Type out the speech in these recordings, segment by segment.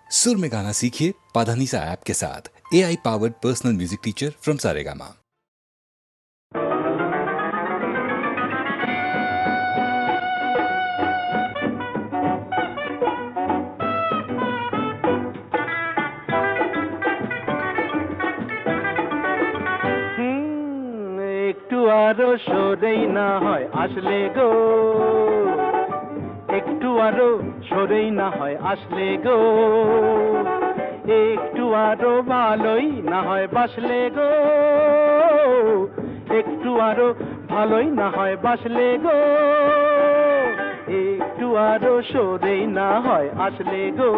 सुर में गाना सीखिए पाधानीसा ऐप के साथ। AI powered personal music teacher from Saregama. একটু আরো সরেই না হয় আসলে গো, একটু আরো সরেই না হয় আসলে গো, একটু আরো ভালোই না হয় বাসলে গো, একটু আরো ভালোই না হয় বাসলে গো, একটু আরো সরেই না হয় আসলে গো।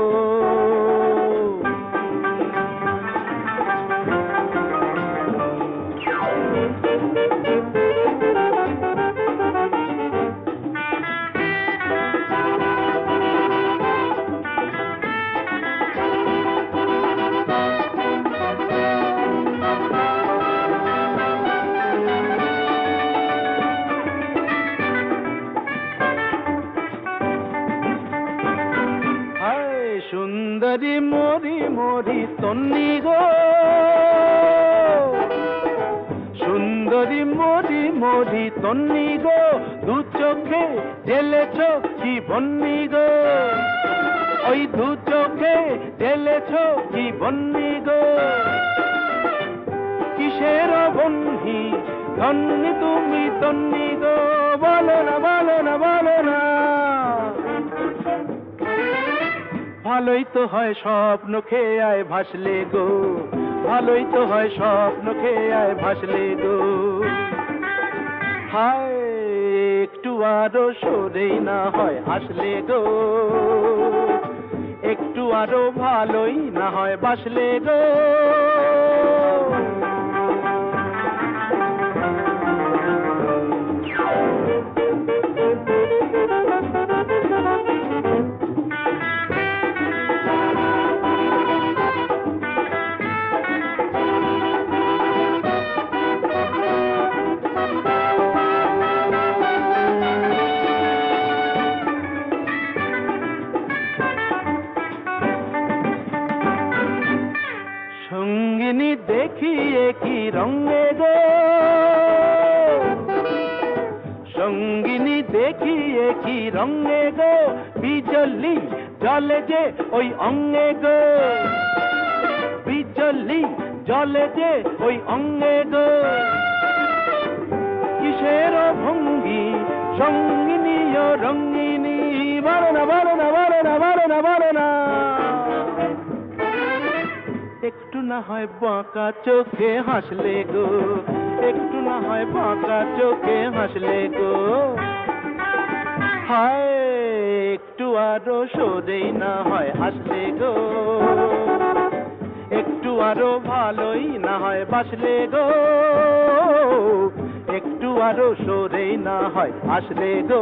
সুন্দরী মরি মরি তন্নি গো, সুন্দরী মরি মরি তন্নি গো, দু চোখে ঢেলেছ কি বন্নি গো, ওই দু চোখে ঢেলেছ কি বন্নি গো, কিসের বন্ধি ধন্যি তুমি তন্নি গো, বলো না বলো না বলো না। ভালোই তো হয় স্বপ্ন খেয়ে আয় ভাসলে গো, ভালোই তো হয় স্বপ্ন খেয়ে আয় ভাসলে গো, হায় একটু আরো সরেই না হয় আসলে গো, একটু আরো ভালোই না হয় বাসলে গো। সঙ্গিনী দেখিয়ে কি রঙে গো, সঙ্গিনী দেখিয়ে কি রঙে গো, বিজলি জলে যে ওই অঙ্গে গো, বিজলি জলে যে ওই অঙ্গে গো, কিসের ভঙ্গি সঙ্গিনী ও রঙ্গিনী, বলো না বলো না বলো না বলো না বলো না। একটু না হয় বাঁকা চোখে হাসলে গো, একটু না হয় বাঁকা চোখে হাসলে গো, হায় একটু আরো সরেই না হয় আসলে গো, একটু আরো ভালোই না হয় বাসলে গো, একটু আরো সরেই না হয় আসলে গো।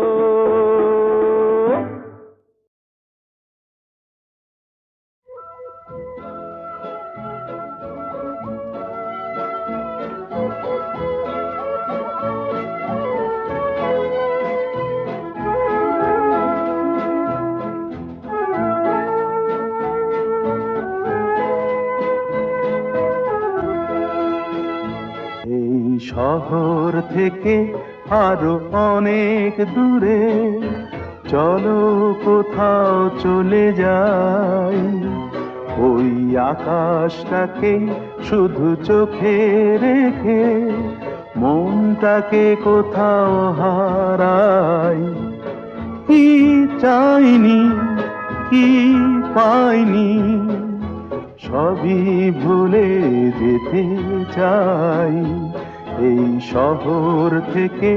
শহর থেকে আরো অনেক দূরে চলো কোথাও চলে যাই, ওই আকাশটাকে শুধু চোখে রেখে মনটাকে কোথাও হারাই। কি চাইনি কি পাইনি সবই ভুলে যেতে চাই, এই শহর থেকে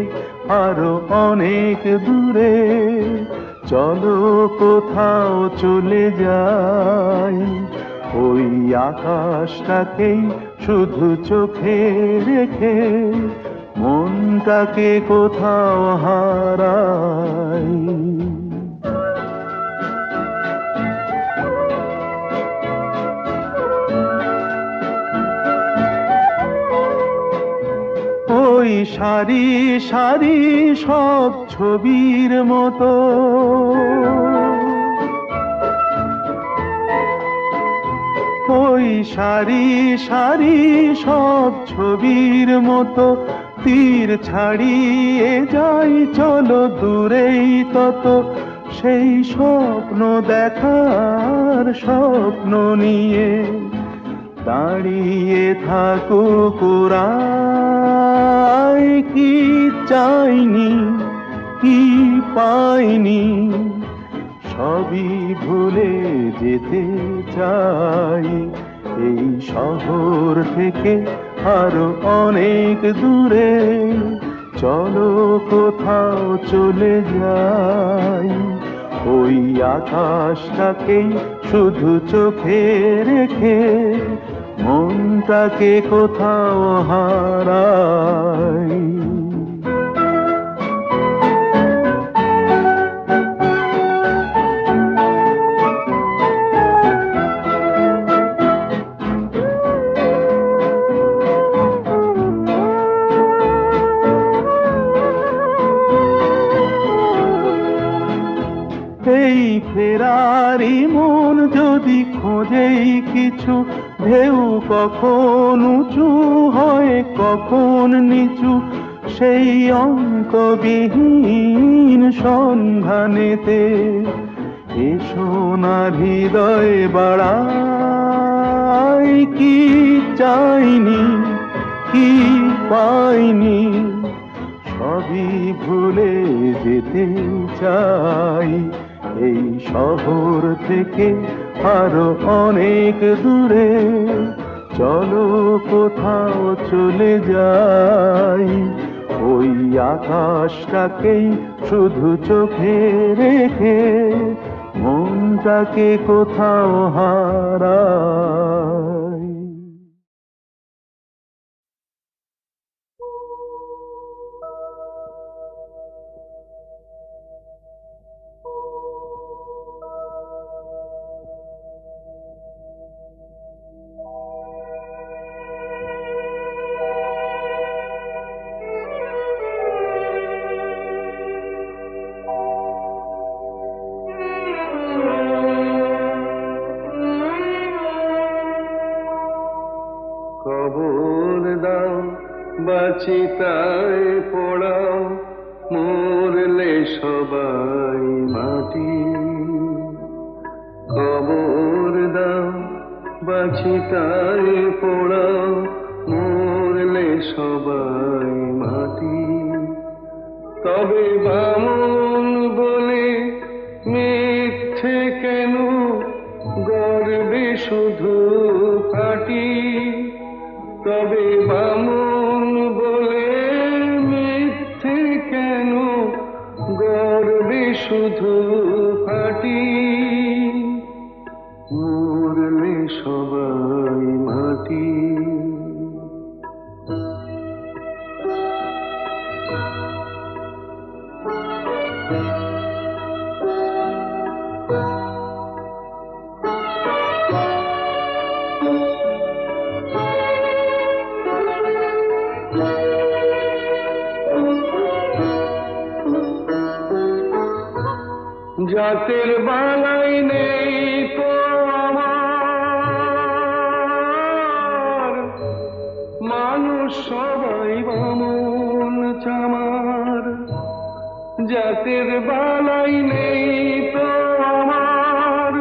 আরো অনেক দূরে চলো কোথাও চলে যাই, ওই আকাশটাকেই শুধু চোখে রেখে মনটাকে কোথাও হারাই। ওই সারি সারি সব ছবির মতো ওই সারি সারি সব ছবির মতো তীর ছাড়িয়ে যাই চলো দূরেই তত সেই স্বপ্ন দেখার স্বপ্ন নিয়ে দাঁড়িয়ে থাকুক ওরাই কি চাইনি কি পাইনি সবই ভুলে যেতে চাই এই শহর থেকে আরো অনেক দূরে চলো কোথাও চলে যাই ওই আকাশটাকেই শুধু চোখে রেখে মনটাকে কোথাও হারাই এই ফেরারি মন যদি খোঁজেই কিছু ঢেউ কখন উঁচু হয় কখন নিচু সেই অঙ্কবিহীন সন্ধানেতে এসো না হৃদয় বাড়াই কি চাইনি কি পাইনি সবই ভুলে যেতে চাই এই শহর থেকে আরো অনেক দূরে চলো কোথাও চলে যাই ওই আকাশটাকেই শুধু চোখে রেখে মনটাকে কোথাও হারাই খবর দাও বাচিতায় পড়াও মরলে সবাই মাটি খবর দাও বাচিতায় পড়াও মরলে সবাই মাটি তবে বামন বলে মিথ্যে কেন গর্বে শুধু ফাটি তবে বামন বলে মিথ্যে কেন গর্বে শুধু ফাটি মরলে সবাই মাটি জাতের বালাই নেই তো আমার মানুষ সবাই বামন চামার জাতের বালাই নেই তো আমার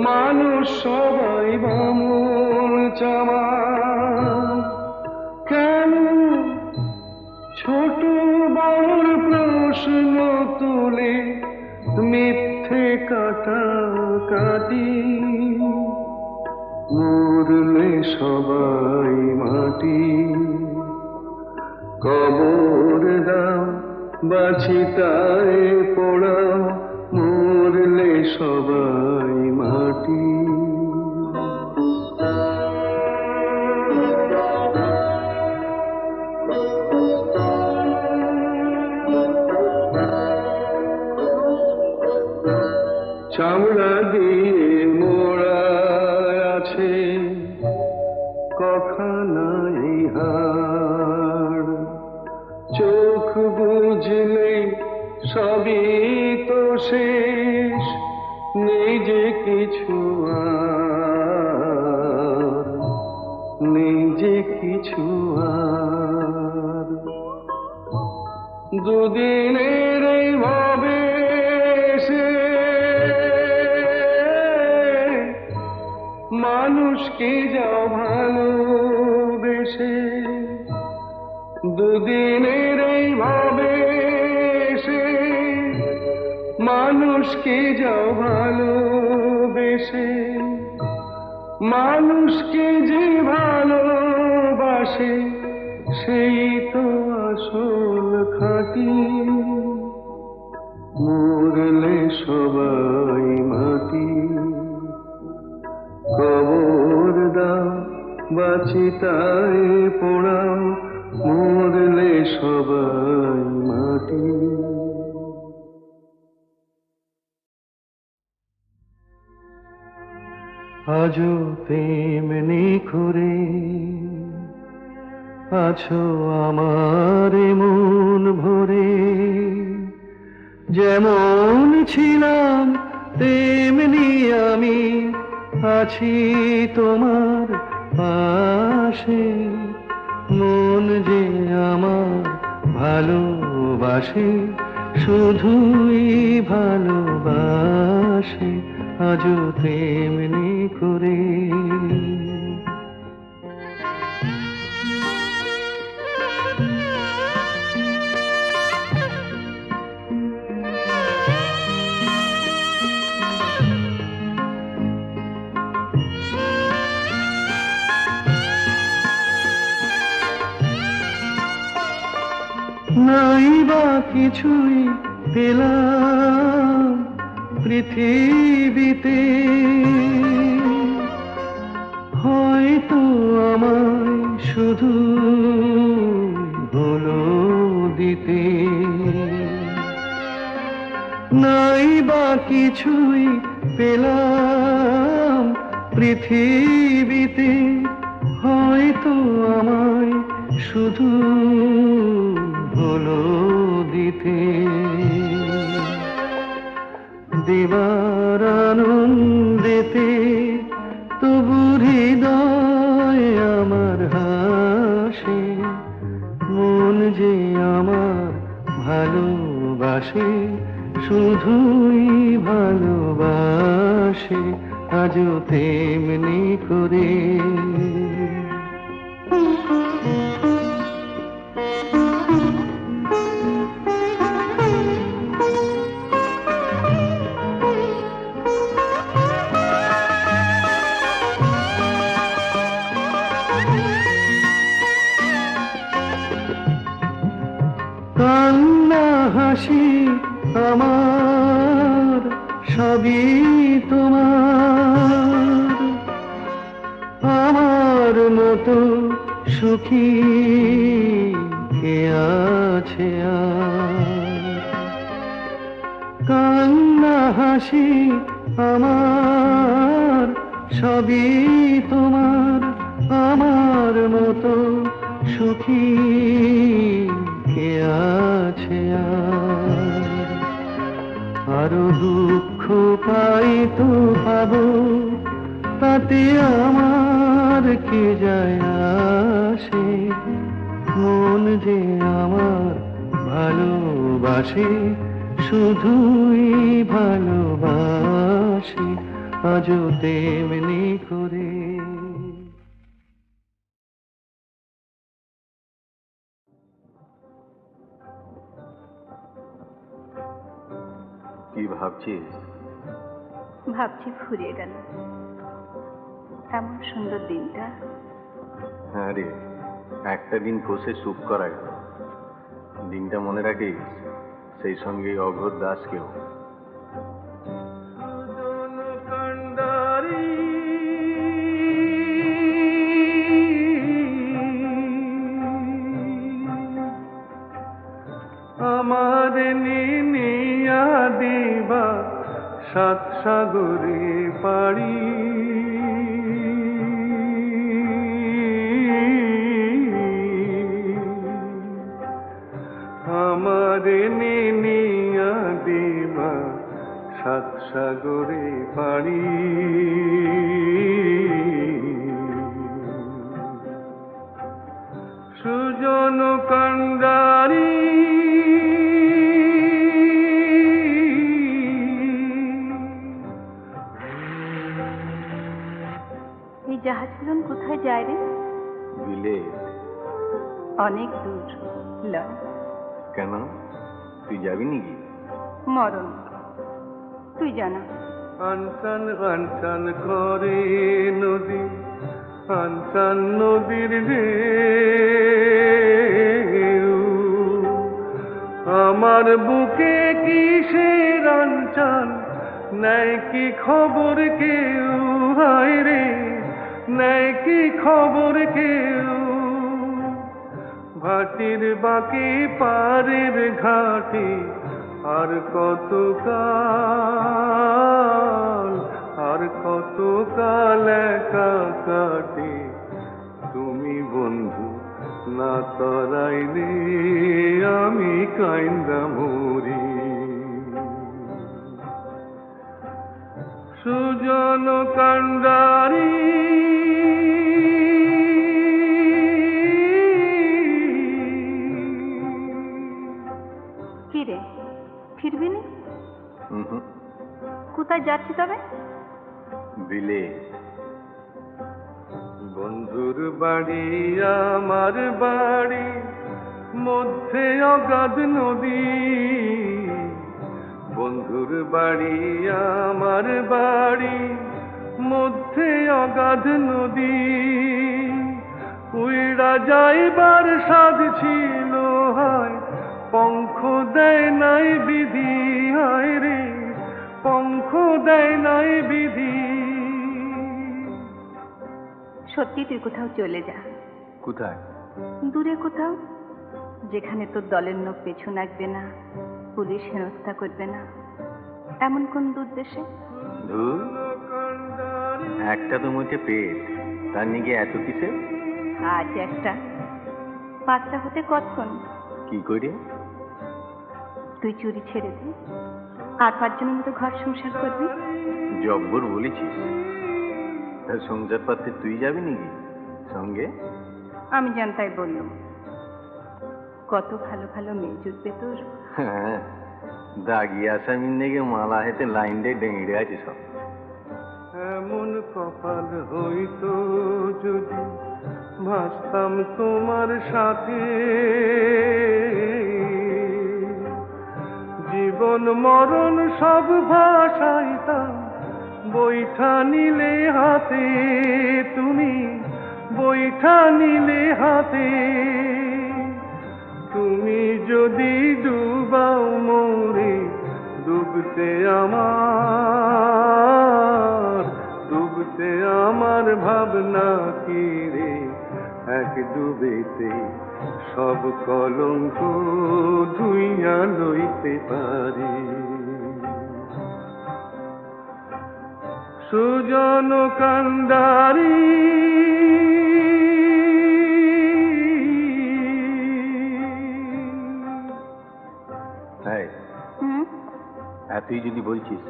মানুষ সবাই বামন চামার কেন ছোট বড় প্রশ্ন তুলে মিথ্যে কাটাকাটি মরলে সবাই মাটি কবর দাও বাছিতায় পোড়াও মরলে সবাই মাটি চামড়া দিয়ে মোড়া আছে কখানাই হাড় চোখ বুঝলে সবই তো শেষ নেই যে কিছু আর কিছু আর দুদিনের এই ভাবে সে মানুষকে যাও ভালোবেসে দুদিনের এই ভাবে সে মানুষকে যাও ভালোবেসে মানুষকে যে ভালোবাসে সেই তো আসল খাঁটি মরলে সবাই মাটি কবর দাও বাচিতায় পোড়াও মরলে সবাই মাটি আজও তেমনি করে আছো আমার মন ভরে যেমন ছিলাম তেমনি আমি আছি তোমার পাশে মন যে আমার ভালোবাসে শুধুই ভালোবাসে আজও তেমনি করে নাই বা কিছুই পেলাম পৃথিবীতে হয়তো আমায় শুধু হলো দিতে নাই বা কিছুই পেলাম পৃথিবীতে হয়তো আমায় শুধু হলো দিতে দেবার আনন্দেতে তবু হৃদয় আমার হাসে মন যে আমার ভালোবাসে শুধুই ভালোবাসে আজও তেমনি করে কান্না হাসি আমার সবই তোমার আমার মতো সুখী কে আছে আর কান্না হাসি আমার সবই তোমার আমার মতো সুখী কে আছে আরো দুঃখ পাই তো পাবো তাতে আমার কি যায় আসে মন যে আমার ভালোবাসে শুধুই ভালোবাসে আজও তেমনি করে কি ভাবছিস? ভাবছি ফুরিয়ে গেল এমন সুন্দর দিনটা। হ্যাঁ রে, একটা দিন বসে চুপ করা গেল। দিনটা মনে রাখিস, সেই সঙ্গে অঘোর দাসকেও। আমার নিনিয়া দিবা সাত সাগরে পাড়ি আমার নিনিয়া দিবা সাত সাগরে পাড়ি এই জাহাজগুলো কোথায় যায় রে? বিলে। অনেক দূর লয়। কেন, তুই যাবি নাকি? মরণ, তুই জানা। আনচান আনচান করে নদী, আনচান নদীর ঢেউ, আমার বুকে কিসের আনচান, নেয় কি খবর কেউ? হায় রে, নেয় কি খবর কেউ? ভাটির বাকি পারের ঘাটে আর কত কাল, আর কত কাল একা কাটে, তুমি বন্ধু না তরাইলে আমি কাইন্দা মরি। সুজন কান্ডারি কি রে, ফিরবি না? হুম, কোথায় যাচ্ছি তবে? বিলে। বন্ধুর বাড়ি আমার বাড়ি, মধ্যে অগাধ নদী। বন্ধুর বাড়ি আমার বাড়ি, মধ্যে অগাধ নদী। উইড়া যাইবার সাধ ছিল হয়, পঙ্খ দেয় নাই বিধি। হায় রে, পঙ্খ দেয় নাই বিধি। সত্যি তুই কোথাও চলে যা। কোথায়? দূরে কোথাও, যেখানে তোর দলের লোক পেছু লাগবে না, পুলিশ হেনস্থা করবে না, এমন কোন দূর দেশে? ধুর, একটা তো মুখে পেট, তার নিয়ে এত কিসে? আজ একটা, 5টা হতে কতক্ষণ? কি করে? তুই চুরি ছেড়ে দে, আর 5 জনের মতো ঘর সংসার করবি। জব্বর বলেছিস। তা সংসার পাতে তুই যাবি নাকি সঙ্গে? আমি জানতাই বললাম, কত ভালো ভালো মেয়ে জুটবে তোর। হ্যাঁ, দাগি আসামির নেগে মালা হেতে লাইন দিয়ে ডেঙড়ে আছে সব। এমন কপাল হইতো যদি ভাসতাম তোমার সাথে, জীবন মরণ সব ভাসাইতাম বৈঠা নিলে হাতে। তুমি বৈঠা নিলে হাতে, তুমি যদি ডুবাও মোরে, ডুবতে আমার, ডুবতে আমার ভাবনা কি রে, এক ডুবেতে সব কলঙ্ক ধুইয়া লইতে পারি। সুজন কান্ডারি হ্যাঁ, হুম, এতই যদি বলছিস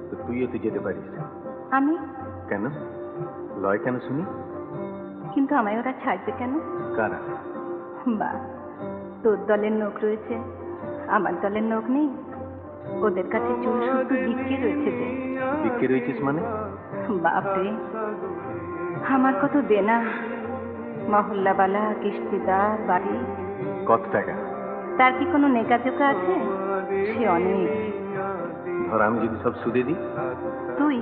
তো তুইও তো যেতে পারিস। আমি? কেন লয়, কেন শুনি? কিন্তু আমায় ওরা ছাড়বে কেন? কারা? বা, তোর দলের লোক রয়েছে, আমার দলের লোক নেই। ওদের কাছে চুল শুদ্ধ বিক্রি রয়েছে যে। বিক্রি রয়েছিস মানে? বাপরে, আমার কত দেনা, মহল্লাবালা, কিস্তিদার, বাড়ি। কত টাকা? তার কি কোনো নেকাজোকা আছে? সে অনেক। ধর আমি যদি সব সুদে দিই? তুই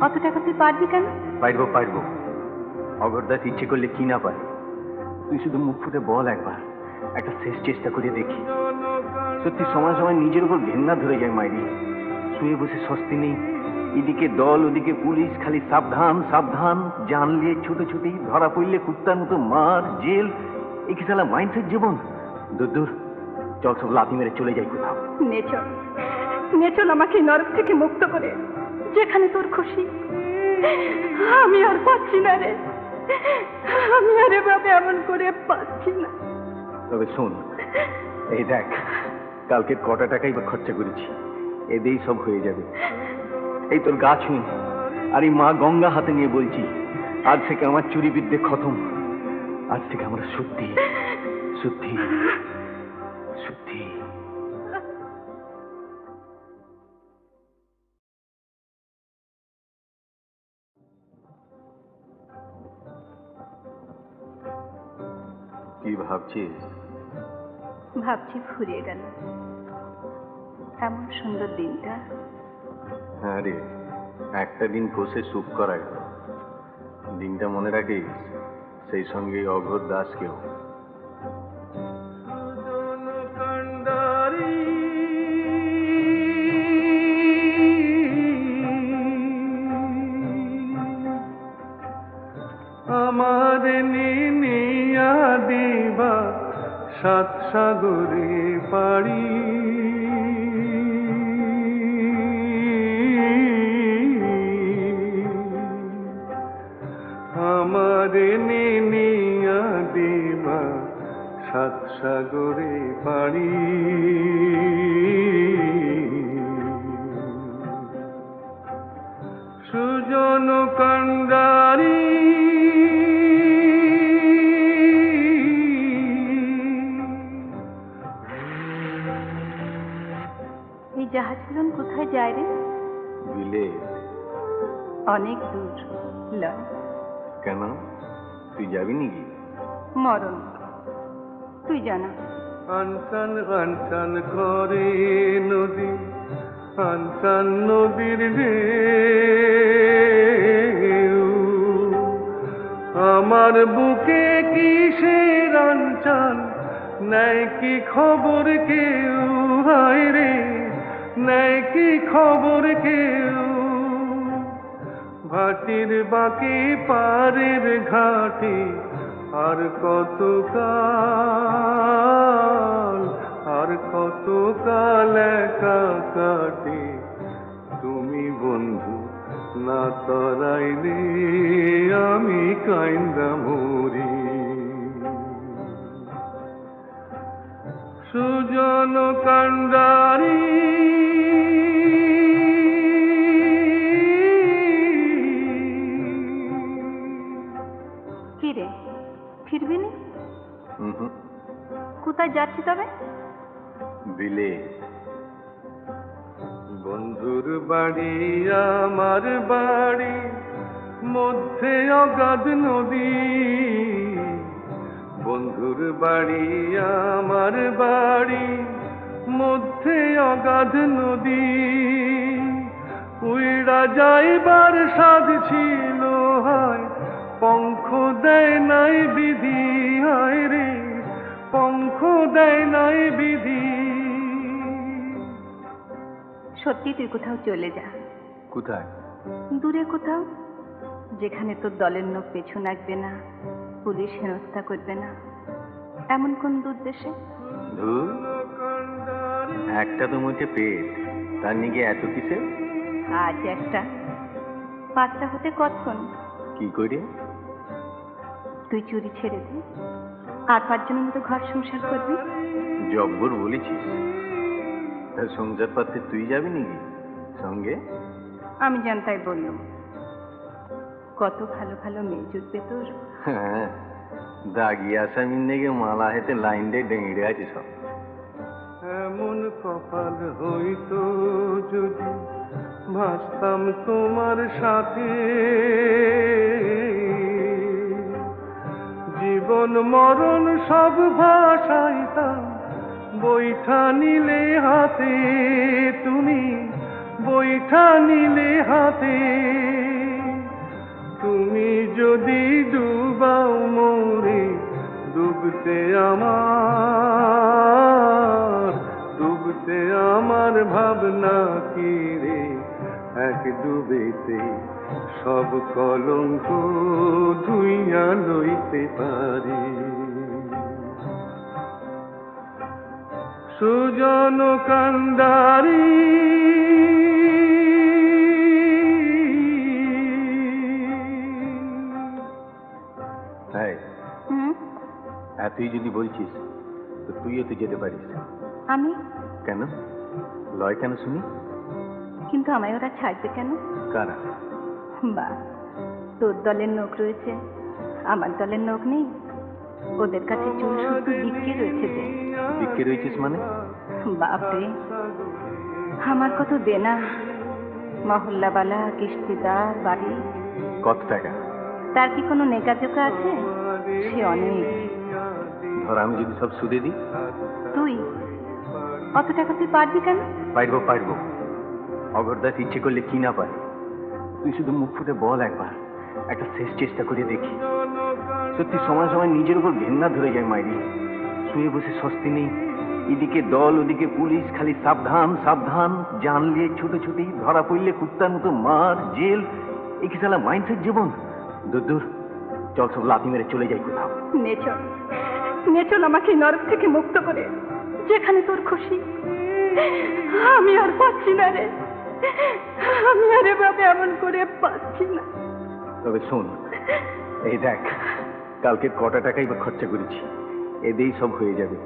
অত টাকা তুই পারবি কেন? পারবো পারবো, অগরদাস ইচ্ছে করলে কি না পারে। তুই শুধু মুখ ফুটে বল একবার, একটা শেষ চেষ্টা করে দেখি। সত্যি সময় সময় নিজের উপর ঘেন্না ধরে যায় মাইরি। শুয়ে বসে স্বস্তি নেই, এদিকে দল ওদিকে পুলিশ, খালি সাবধান সাবধান। জানলে ছুটোছুটি, ধরা পড়লে কুত্তার মতো মার, জেল। এ কি সালা মাইন্ডসেট জীবন? দূর দূর, চল সব লাথি মেরে চলে যাই কোথাও। নেচল, নেচল আমাকে নরক থেকে মুক্ত করে, যেখানে তোর খুশি। আমি আর পাচ্ছি না রে, আমি আর এভাবে এমন করে পাচ্ছি না। তবে শোন, এই দেখ, কালকের কটা টাকাই বা খরচা করেছি, এতেই সব হয়ে যাবে। এই তোর গা ছুঁয়ে আর এই মা গঙ্গা হাতে নিয়ে বলছি, আজ থেকে আমার চুরি বিদ্যে খতম। আজ থেকে আমরা শুদ্ধি শুদ্ধি শুদ্ধি। কি ভাবছিস? ভাবছি ফুরিয়ে গেল এমন সুন্দর দিনটা। হ্যাঁ রে, একটা দিন বসে সুখ করা গেল। দিনটা মনে রাখিস, সেই সঙ্গে অঘোর দাসকেও। আমার নিনিয়া দিবা সাত সাগরে পাড়ি, আমার নিনিয়া দিবা সাত সাগরে পাড়ি। সুজন কান্ডারি এই জাহাজ গুলো কোথায় যায় রে? বিলে। অনেক দূর। লয় কেন, তুই যাবি নাকি? মরণ, তুই জানা। আনসান আনসান করে নদী, আনসান নদীর ঢেউ, আমার বুকে কিসের আনচান, নেয় কি খবর কেউ? হায় রে, নেয় কি খবর কেউ? ভাটির বাকি পারের ঘাটে আর কত কাল, আর কত কাল একা কাটে, তুমি বন্ধু না তরাইলে আমি কাইন্দা মরি। সুজন কান্ডারি কি রে, ফিরবি না? হুম, কোথায় যাচ্ছি তবে? বিলে। বন্ধুর বাড়ি আমার বাড়ি, মধ্যে অগাধ নদী, বন্ধুর বাড়ি আমার বাড়ি, মধ্যে অগাধ নদী, উইড়া যাইবার সাধ ছিল হয়, পঙ্খ দেয় নাই বিধি, হায় রে পঙ্খ দেয় নাই বিধি। সত্যি তুই কোথাও চলে যা, কোথায়? দূরে কোথাও, যেখানে তোর দলের লোক পেছু লাগবে না, পুলিশ হেনস্থা করবে না, এমন কোন দূর দেশে। ধুর, একটা তো মুখে পেট, তার নিয়ে এত কিসে? আজ একটা, পাঁচটা হতে কতক্ষণ? কি করে? তুই চুরি ছেড়ে দে, আর পাঁচজনের মতো ঘর সংসার করবি। জব্বর বলেছিস। তার সংসার পাততে তুই যাবি নাকি সঙ্গে? আমি জানতাই বললাম, কত ভালো ভালো মেয়ে জুটবে তোর। হ্যাঁ, দাগি আসামির নেগে মালা হেতে লাইন দিয়ে ডেঙে আছে সব। এমন কপাল হইতো যদি ভাসতাম তোমার সাথে, জীবন মরণ সব ভাসাইতাম বৈঠা নিলে হাতে, তুমি বৈঠা নিলে হাতে। তুমি যদি ডুবাও মোরে, ডুবতে আমার, ডুবতে আমার ভাবনা কি রে, এক ডুবেতে সব কলঙ্ক ধুইয়া লইতে পারি। সুজন কান্ডারি হ্যাঁ, হুম, তুই যদি বলছিস তো তুইও তো যেতে পারিস। আমি? কেন? লয় কেন শুনি? কিন্তু আমায় ওরা ছাড়বে কেন? কারা? বা, তোর দলের লোক রয়েছে, আমার দলের লোক নেই। ওদের কাছে চুল শুধু বিক্রি রয়েছে যে। বিক্রি রয়েছিস মানে? বাপরে, আমার কত দেনা, মহল্লাবালা, কিস্তিদার, বাড়ি। কত টাকা? তার কি কোনো নেকাজোকা আছে? সে অনেক। ধর আমি যদি সব সুদে দিই। তুই অত টাকা তুই পারবি কেন? পারবো। অগরদাস ইচ্ছে করলে কি না পারে। তুই শুধু মুখ ফুটে বল একবার, একটা শেষ চেষ্টা করে দেখি। সত্যি সময় সময় নিজের উপর ঘেন্না ধরে যায় মাইরি। শুয়ে বসে স্বস্তি নেই, এদিকে দল ওদিকে পুলিশ, খালি সাবধান সাবধান, জানলে ছুটোছুটি, ধরা পড়লে কুত্তার মতো মার, জেল। এই কি সালা মাইন্ডসেট জীবন? দূর, চল সব লাথি মেরে চলে যাই কোথাও। নে চল আমাকে এই নরক থেকে মুক্ত করে, যেখানে তোর খুশি। আমি আর পাচ্ছি না রে, আমি আর এভাবে এমন করে পাচ্ছি না। তবে শোন, এই দেখ, কালকে কটা টাকাই বা খরচা করেছি, এতেই সব হয়ে যাবে।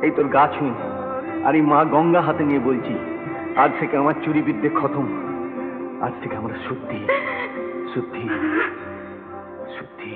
এই তোর গা ছুঁই আর এই মা গঙ্গা হাতে নিয়ে বলছি, আজ থেকে আমার চুরি বিদ্যে খতম। আজ থেকে আমরা সত্যি সত্যি সত্যি